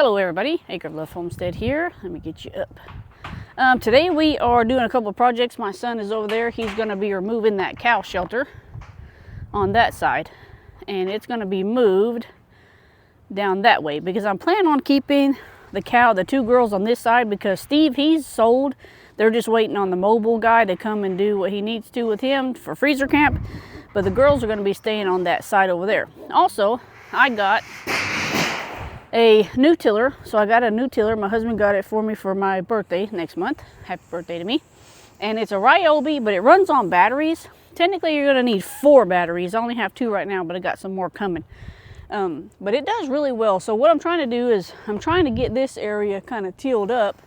Hello everybody, Acre of Love Homestead here. Let me get you up. Today we are doing a couple of projects. My son is over there. He's going to be removing that cow shelter on that side. And it's going to be moved down that way because I'm planning on keeping the two girls on this side because Steve, he's sold. They're just waiting on the mobile guy to come and do what he needs to with him for freezer camp. But the girls are going to be staying on that side over there. Also, I got a new tiller. So I got a new tiller. My husband got it for me for my birthday next month. Happy birthday to me. And it's a Ryobi, but it runs on batteries. Technically, you're going to need 4 batteries. I only have 2 right now, but I got some more coming. But it does really well. So what I'm trying to do is I'm trying to get this area kind of tilled up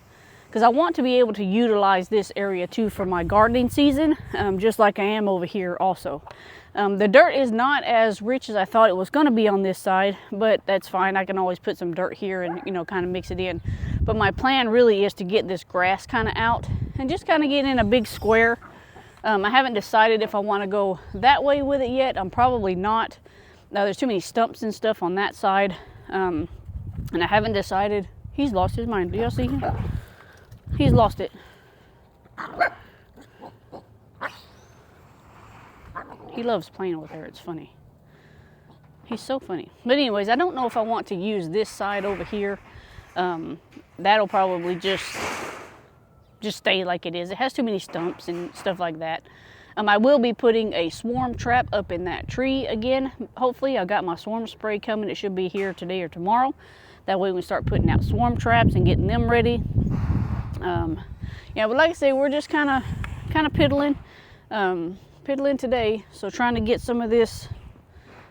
because I want to be able to utilize this area too for my gardening season, just like I am over here also. The dirt is not as rich as I thought it was going to be on this side, but that's fine. I can always put some dirt here and, you know, kind of mix it in. But my plan really is to get this grass kind of out and just kind of get in a big square. I haven't decided if I want to go that way with it yet. I'm probably not. Now, there's too many stumps and stuff on that side. And I haven't decided. He's lost his mind. Do y'all see him? He's lost it. He loves playing over there. It's funny. He's so funny. But anyways, I don't know if I want to use this side over here. That'll probably just stay like it is. It has too many stumps and stuff like that. I will be putting a swarm trap up in that tree again. Hopefully, I got my swarm spray coming. It should be here today or tomorrow. That way we can start putting out swarm traps and getting them ready. Yeah, but like I say, we're just kind of piddling today. So trying to get some of this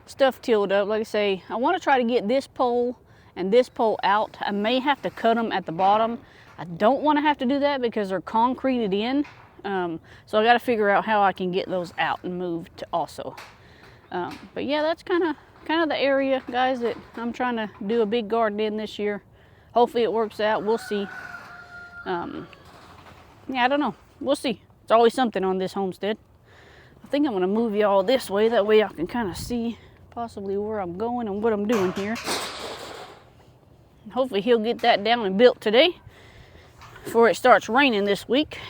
stuff tilled up. Like I say, I want to try to get this pole and this pole out. I may have to cut them at the bottom. I don't want to have to do that because they're concreted in. So I got to figure out how I can get those out and moved also. But yeah, that's kind of the area, guys, that I'm trying to do a big garden in this year. Hopefully it works out. We'll see. Yeah, I don't know. We'll see. It's always something on this homestead. I think I'm going to move y'all this way. That way I can kind of see possibly where I'm going and what I'm doing here. Hopefully he'll get that down and built today before it starts raining this week.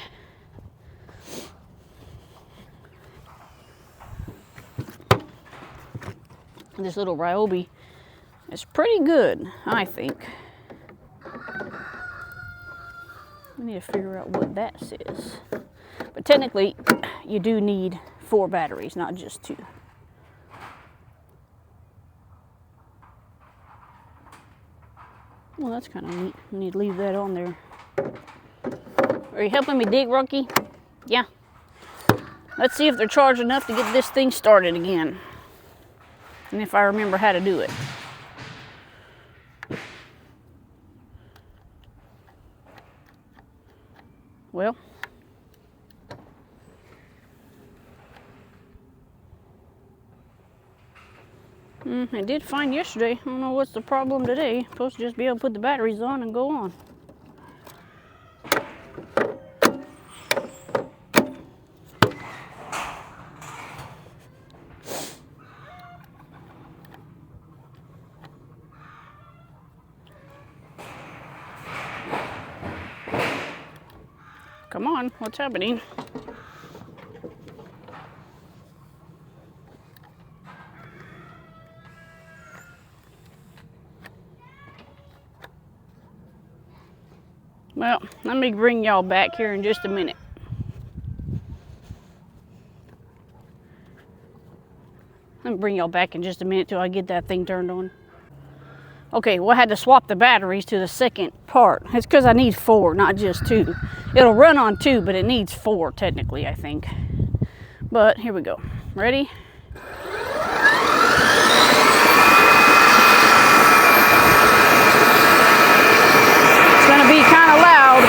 This little Ryobi is pretty good, I think. I need to figure out what that says. But technically, you do need 4 batteries, not just 2. Well, that's kind of neat. I need to leave that on there. Are you helping me dig, Rocky? Yeah. Let's see if they're charged enough to get this thing started again. And if I remember how to do it. Well, I did find yesterday. I don't know what's the problem today. Supposed to just be able to put the batteries on and go on. Come on, what's happening? Well, let me bring y'all back here in just a minute. Let me bring y'all back in just a minute till I get that thing turned on. Okay, well, I had to swap the batteries to the second part. It's because I need 4, not just 2. It'll run on 2, but it needs 4 technically, I think. But here we go. Ready? It's going to be kind of loud.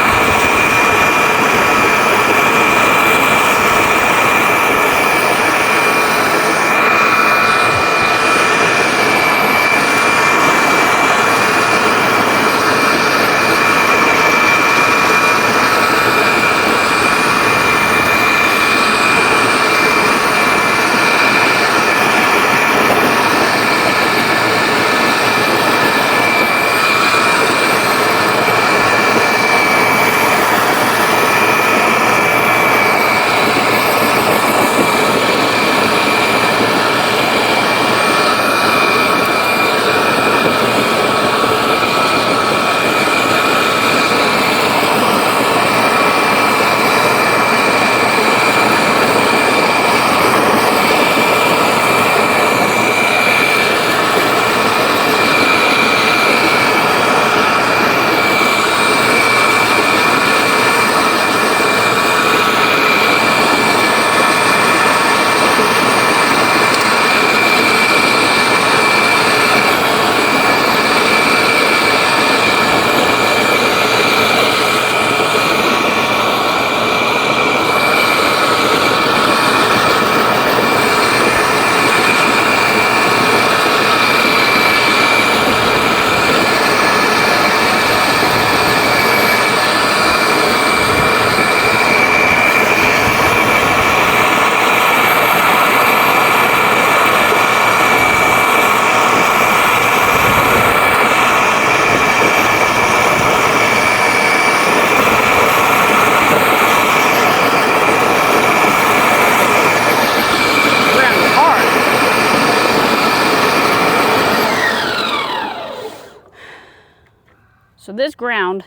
So this ground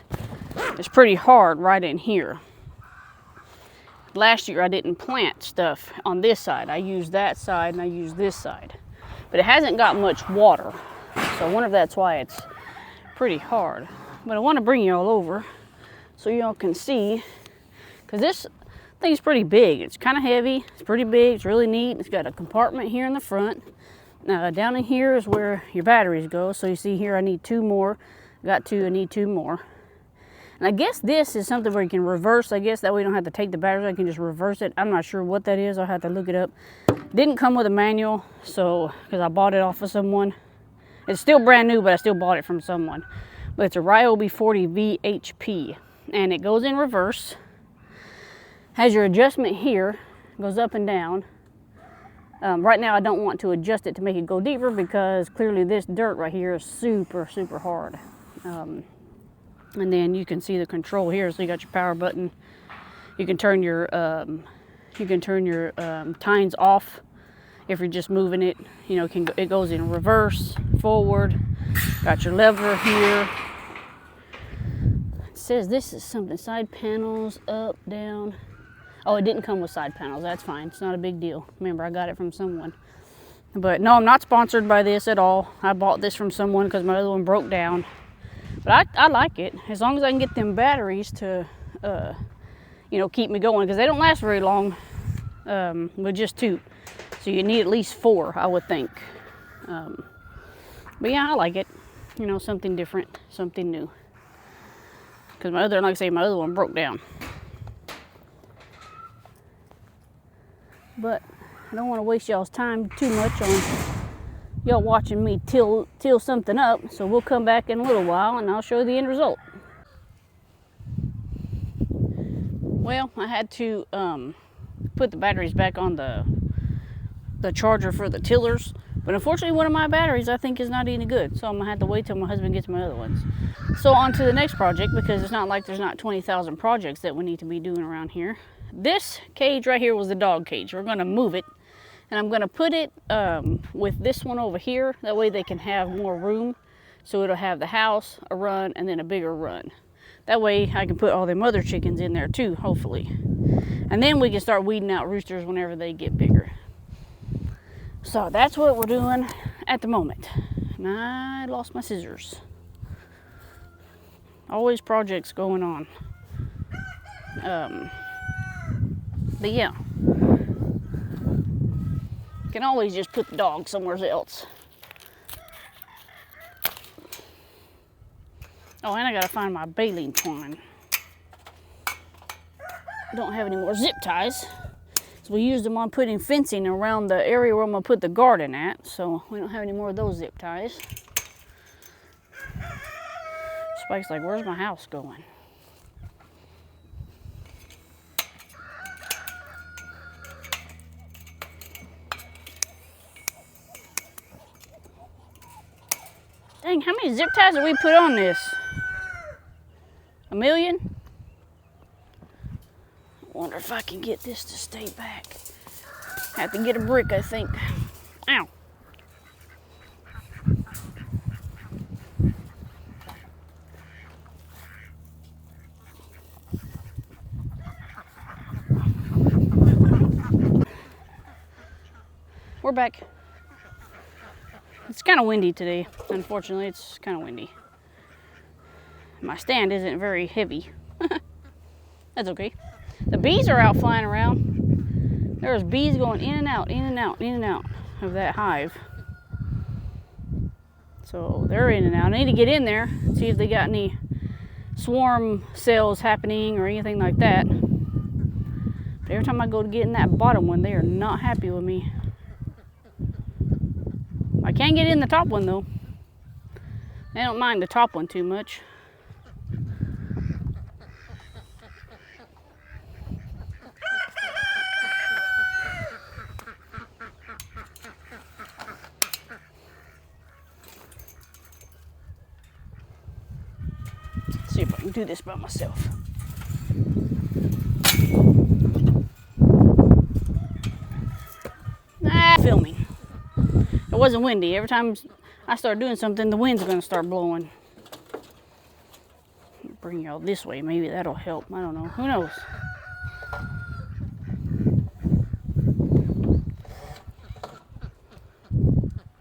is pretty hard right in here. Last year I didn't plant stuff on this side. I used that side and I used this side. But it hasn't got much water. So I wonder if that's why it's pretty hard. But I want to bring you all over so y'all can see, because this thing's pretty big. It's kind of heavy. It's pretty big. It's really neat. It's got a compartment here in the front. Down in here is where your batteries go. So you see here I need 2 more. Got 2, I need 2 more. And I guess this is something where you can reverse. I guess that way you don't have to take the batteries. I can just reverse it. I'm not sure what that is. I'll have to look it up. Didn't come with a manual, so because I bought it off of someone. It's still brand new, but I still bought it from someone. But it's a Ryobi 40 VHP, and it goes in reverse. Has your adjustment here, goes up and down. Right now I don't want to adjust it to make it go deeper because clearly this dirt right here is super, super hard. And then you can see the control here. So you got your power button. You can turn your tines off if you're just moving it. You know, it goes in reverse, forward. Got your lever here. It says this is something, side panels, up, down. Oh, it didn't come with side panels. That's fine. It's not a big deal. Remember, I got it from someone. But no, I'm not sponsored by this at all. I bought this from someone because my other one broke down. But I like it, as long as I can get them batteries to, you know, keep me going, because they don't last very long with just 2. So you need at least 4, I would think. But yeah, I like it. You know, something different, something new. Because my other one broke down. But I don't want to waste y'all's time too much on y'all watching me till something up, so we'll come back in a little while and I'll show you the end result. Well, I had to put the batteries back on the charger for the tillers, but unfortunately one of my batteries I think is not any good, so I'm gonna have to wait till my husband gets my other ones. So on to the next project, because it's not like there's not 20,000 projects that we need to be doing around here. This cage right here was the dog cage. We're gonna move it. And I'm going to put it with this one over here. That way they can have more room. So it'll have the house, a run, and then a bigger run. That way I can put all them other chickens in there too, hopefully. And then we can start weeding out roosters whenever they get bigger. So that's what we're doing at the moment. And I lost my scissors. Always projects going on. But yeah. Can always just put the dog somewhere else. Oh, and I gotta find my baling twine. Don't have any more zip ties. So we used them on putting fencing around the area where I'm gonna put the garden at. So we don't have any more of those zip ties. Spike's like, where's my house going? Dang, how many zip ties did we put on this? 1 million? I wonder if I can get this to stay back. Have to get a brick, I think. Ow. We're back. It's kind of windy today. Unfortunately, it's kind of windy. My stand isn't very heavy. That's okay. The bees are out flying around. There's bees going in and out, in and out, in and out of that hive. So they're in and out. I need to get in there and see if they got any swarm cells happening or anything like that. But every time I go to get in that bottom one, they are not happy with me. I can get in the top one though. They don't mind the top one too much. Let's see if I can do this by myself. Filming. It wasn't windy. Every time I start doing something, the wind's going to start blowing. Bring y'all this way. Maybe that'll help. I don't know. Who knows?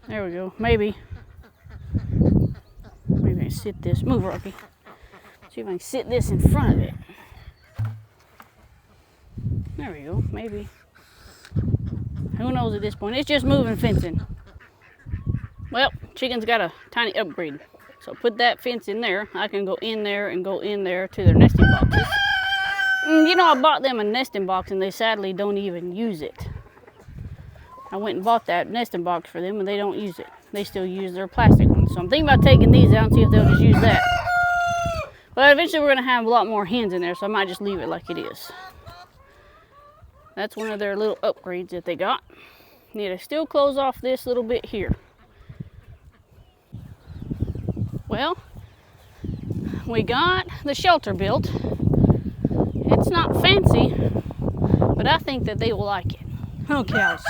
There we go. Maybe I can sit this. Move, Rocky. See if I can sit this in front of it. There we go. Maybe. Who knows at this point? It's just moving fencing. Well, chicken's got a tiny upgrade. So put that fence in there. I can go in there and go in there to their nesting boxes. And, you know, I bought them a nesting box and they sadly don't even use it. I went and bought that nesting box for them and they don't use it. They still use their plastic ones. So I'm thinking about taking these out and see if they'll just use that. But eventually we're going to have a lot more hens in there, so I might just leave it like it is. That's one of their little upgrades that they got. Need to still close off this little bit here. Well, we got the shelter built. It's not fancy, but I think that they will like it. Oh, cows.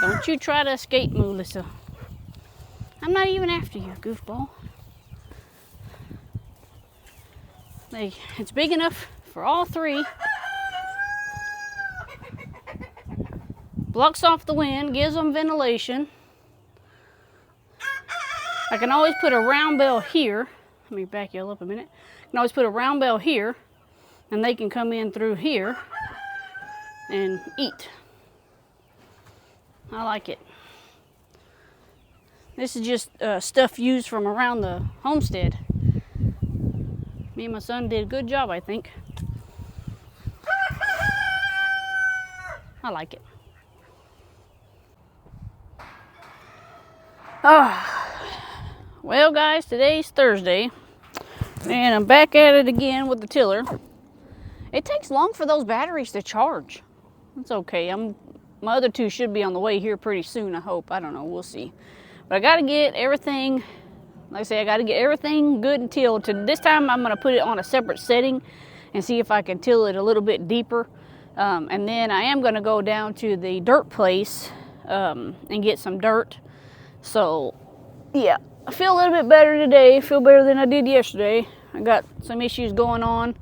Don't you try to escape, Melissa. I'm not even after you, goofball. It's big enough for all three. Blocks off the wind, gives them ventilation. I can always put a round bell here. Let me back you up a minute. I can always put a round bell here, and they can come in through here and eat. I like it. This is just stuff used from around the homestead. Me and my son did a good job, I think. I like it. Well, guys, today's Thursday, and I'm back at it again with the tiller. It takes long for those batteries to charge. It's okay. My other two should be on the way here pretty soon, I hope. I don't know. We'll see. But I got to get everything, like I say, I got to get everything good and tilled. This time I'm going to put it on a separate setting and see if I can till it a little bit deeper. And then I am going to go down to the dirt place and get some dirt. So, yeah, I feel a little bit better today. I feel better than I did yesterday. I got some issues going on.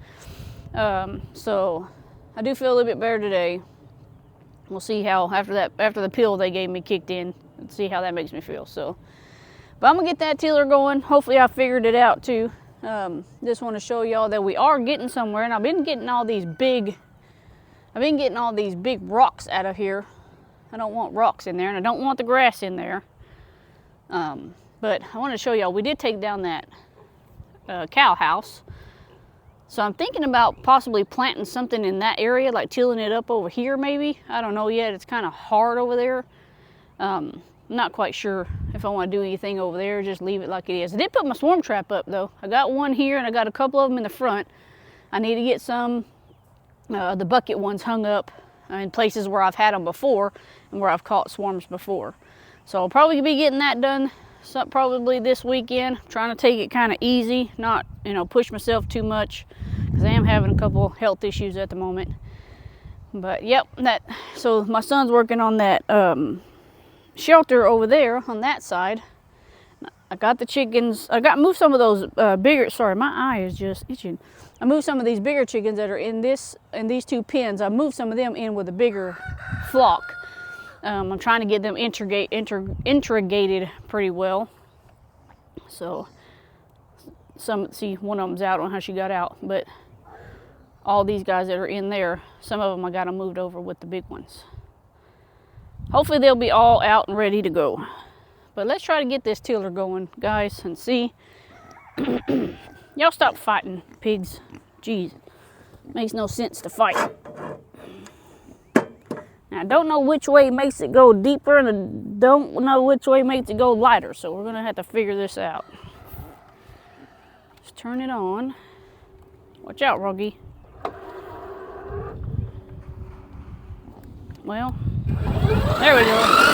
So I do feel a little bit better today. We'll see how after the pill they gave me kicked in, and see how that makes me feel. So, but I'm gonna get that tiller going. Hopefully I figured it out too. Just want to show y'all that we are getting somewhere, and I've been getting all these big rocks out of here. I don't want rocks in there, and I don't want the grass in there. But I want to show y'all, we did take down that cow house. So I'm thinking about possibly planting something in that area, like tilling it up over here maybe. I don't know yet. It's kind of hard over there. I'm not quite sure if I want to do anything over there, just leave it like it is. I did put my swarm trap up though. I got one here and I got a couple of them in the front. I need to get some, the bucket ones hung up in places where I've had them before and where I've caught swarms before. So I'll probably be getting that done probably this weekend. I'm trying to take it kind of easy, not, push myself too much, because I am having a couple health issues at the moment. But yep, so my son's working on that shelter over there on that side. I got the chickens. Moved some of those bigger. Sorry, my eye is just itching. I moved some of these bigger chickens that are in these two pens. I moved some of them in with a bigger flock. I'm trying to get them integrated pretty well. So, see, one of them's out. I don't know how she got out, but all these guys that are in there, some of them I got them moved over with the big ones. Hopefully they'll be all out and ready to go. But let's try to get this tiller going, guys, and see. Y'all stop fighting, pigs. Jeez, makes no sense to fight. Now, I don't know which way makes it go deeper, and I don't know which way makes it go lighter, so we're going to have to figure this out. Just turn it on. Watch out, Ruggy. Well, there we go.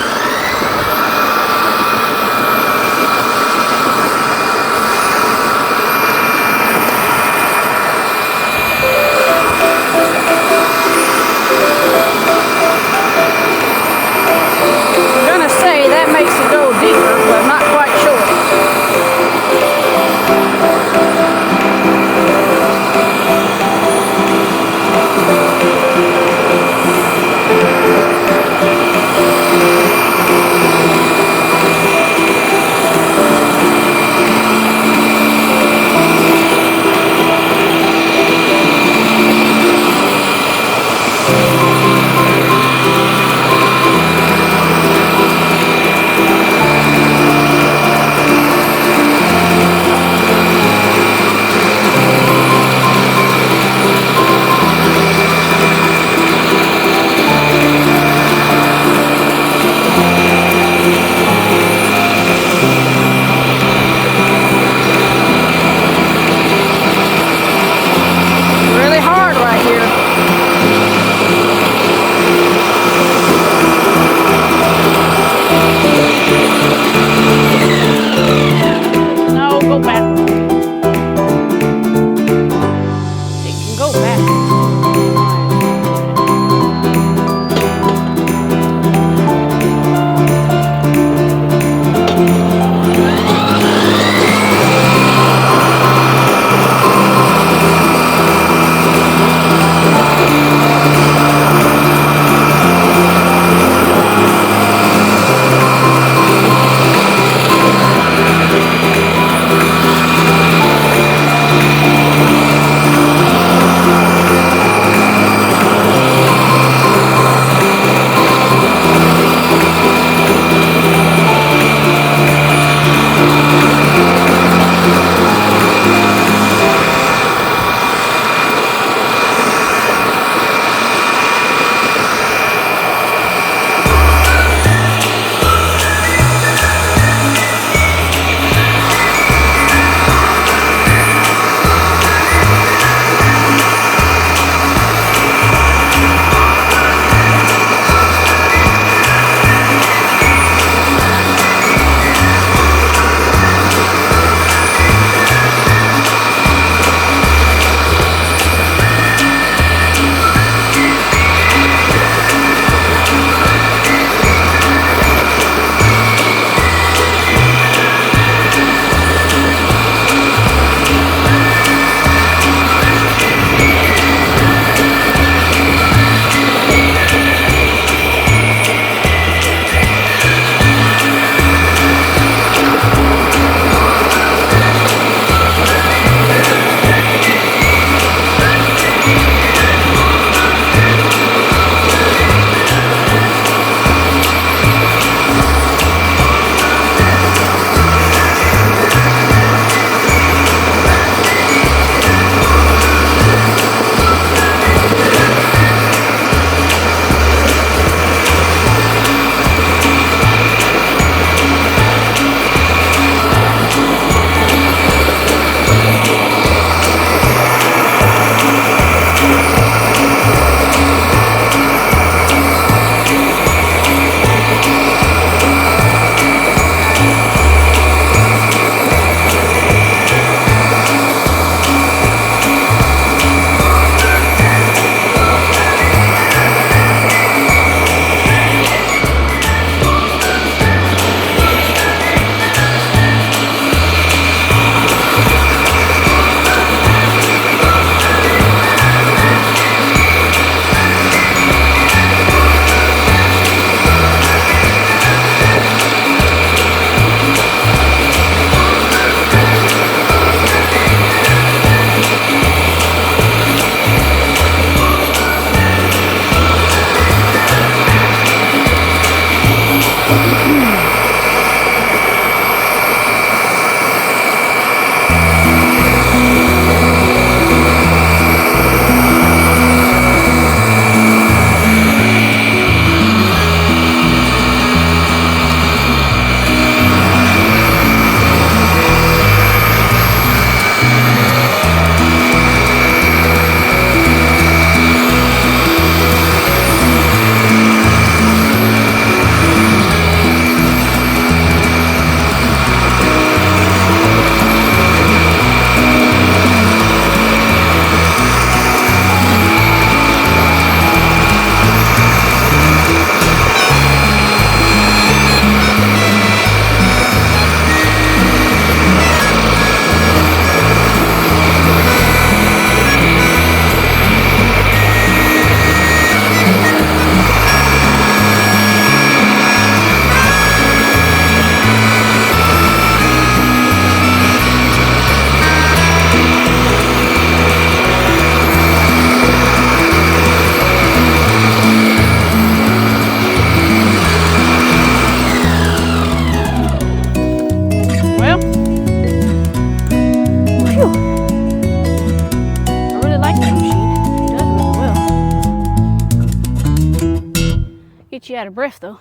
you out of breath though.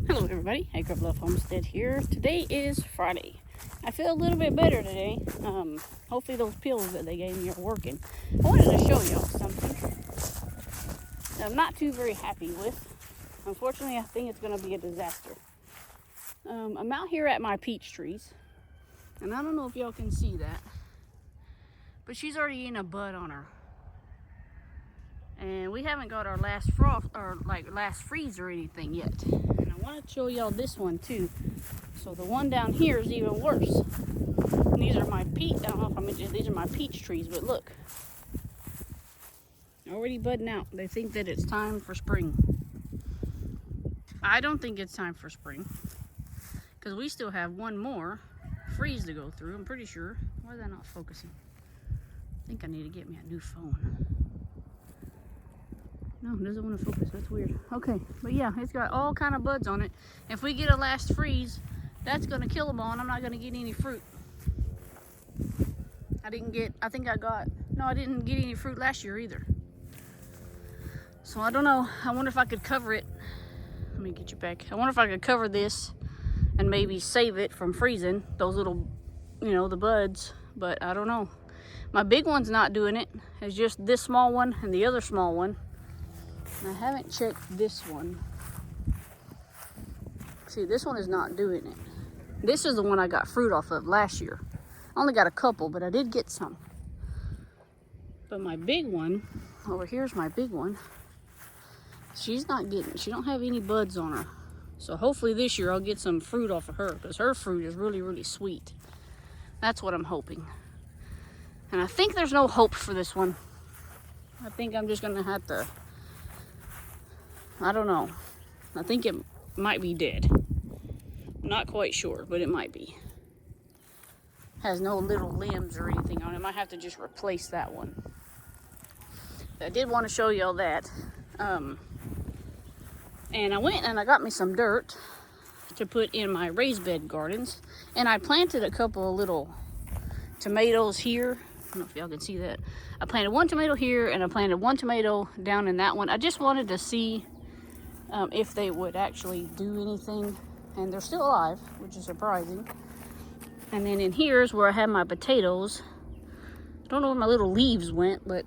Hello everybody, AgriLove Homestead here. Today is Friday. I feel a little bit better today. Hopefully those pills that they gave me are working. I wanted to show y'all something that I'm not too very happy with. Unfortunately, I think it's going to be a disaster. I'm out here at my peach trees, and I don't know if y'all can see that, but she's already eating a bud on her. And we haven't got our last frost or like last freeze or anything yet. And I want to show y'all this one too. So the one down here is even worse. And these are my peach. I don't know if I mentioned these are my peach trees, but look, already budding out. They think that it's time for spring. I don't think it's time for spring because we still have one more freeze to go through. I'm pretty sure. Why is that not focusing? I think I need to get me a new phone. No, it doesn't want to focus. That's weird. Okay, but yeah, it's got all kind of buds on it. If we get a last freeze, that's going to kill them all, and I'm not going to get any fruit. I didn't get any fruit last year either. So I don't know. I wonder if I could cover it. Let me get you back. I wonder if I could cover this and maybe save it from freezing, those little, the buds. But I don't know. My big one's not doing it. It's just this small one and the other small one. And I haven't checked this one. See, this one is not doing it. This is the one I got fruit off of last year. I only got a couple, but I did get some. But my big one, over here's my big one. She don't have any buds on her. So hopefully this year I'll get some fruit off of her because her fruit is really, really sweet. That's what I'm hoping. And I think there's no hope for this one. I think I'm just gonna have to, I don't know. I think it might be dead. Not quite sure, but it might be. Has no little limbs or anything on it. Might have to just replace that one. I did want to show y'all that. And I went and I got me some dirt to put in my raised bed gardens. And I planted a couple of little tomatoes here. I don't know if y'all can see that. I planted one tomato here and I planted one tomato down in that one. I just wanted to see if they would actually do anything. And they're still alive, which is surprising. And then in here is where I have my potatoes. I don't know where my little leaves went, but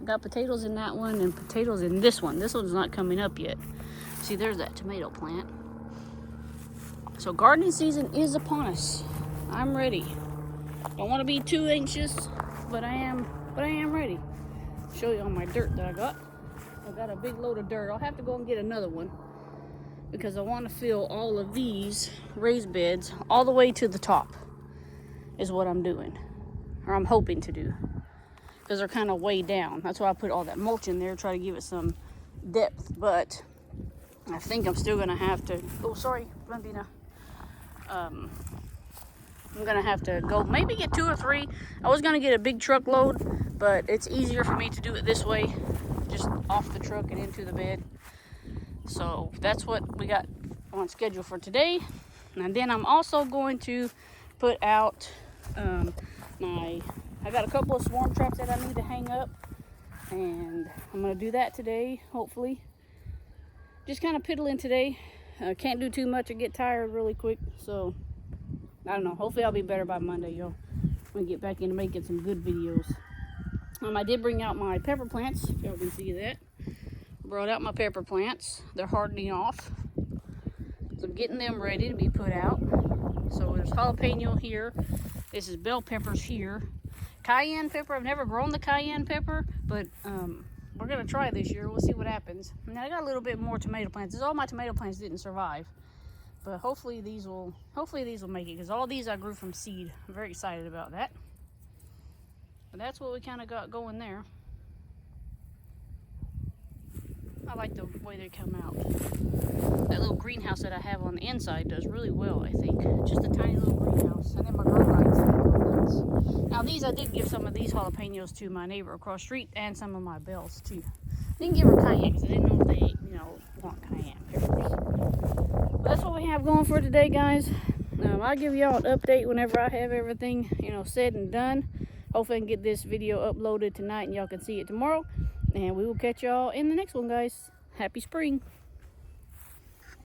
I got potatoes in that one and potatoes in this one. This one's not coming up yet. See, there's that tomato plant. So gardening season is upon us. I'm ready. Don't want to be too anxious, but I am ready. Show you all my dirt that I got. I got a big load of dirt. I'll have to go and get another one because I want to fill all of these raised beds all the way to the top is what I'm doing, or I'm hoping to do, because they're kind of way down. That's why I put all that mulch in there, try to give it some depth. But I think I'm still gonna have to, oh sorry Blondina, I'm gonna have to go maybe get 2 or 3. I was gonna get a big truckload, but it's easier for me to do it this way, just off the truck and into the bed. So that's what we got on schedule for today. And then I'm also going to put out I got a couple of swarm traps that I need to hang up, and I'm gonna do that today, hopefully. Just kind of piddling today. Can't do too much. I get tired really quick, so I don't know. Hopefully I'll be better by Monday, y'all. I'm gonna get back into making some good videos. I did bring out my pepper plants, if y'all can see that. Brought out my pepper plants. They're hardening off, so I'm getting them ready to be put out. So there's jalapeno here. This is bell peppers here. Cayenne pepper. I've never grown the cayenne pepper, but we're gonna try this year. We'll see what happens. And I got a little bit more tomato plants. All my tomato plants didn't survive, but hopefully these will make it, because all these I grew from seed. I'm very excited about that. But that's what we kind of got going there. I like the way they come out. That little greenhouse that I have on the inside does really well, I think. Just a tiny little greenhouse. And then my grow lights. Now these, I did give some of these jalapenos to my neighbor across the street, and some of my bells too. Didn't give her cayenne because I didn't know if they, want cayenne peppers. But that's what we have going for today, guys. I'll give y'all an update whenever I have everything, said and done. Hopefully I can get this video uploaded tonight and y'all can see it tomorrow. And we will catch y'all in the next one, guys. Happy spring.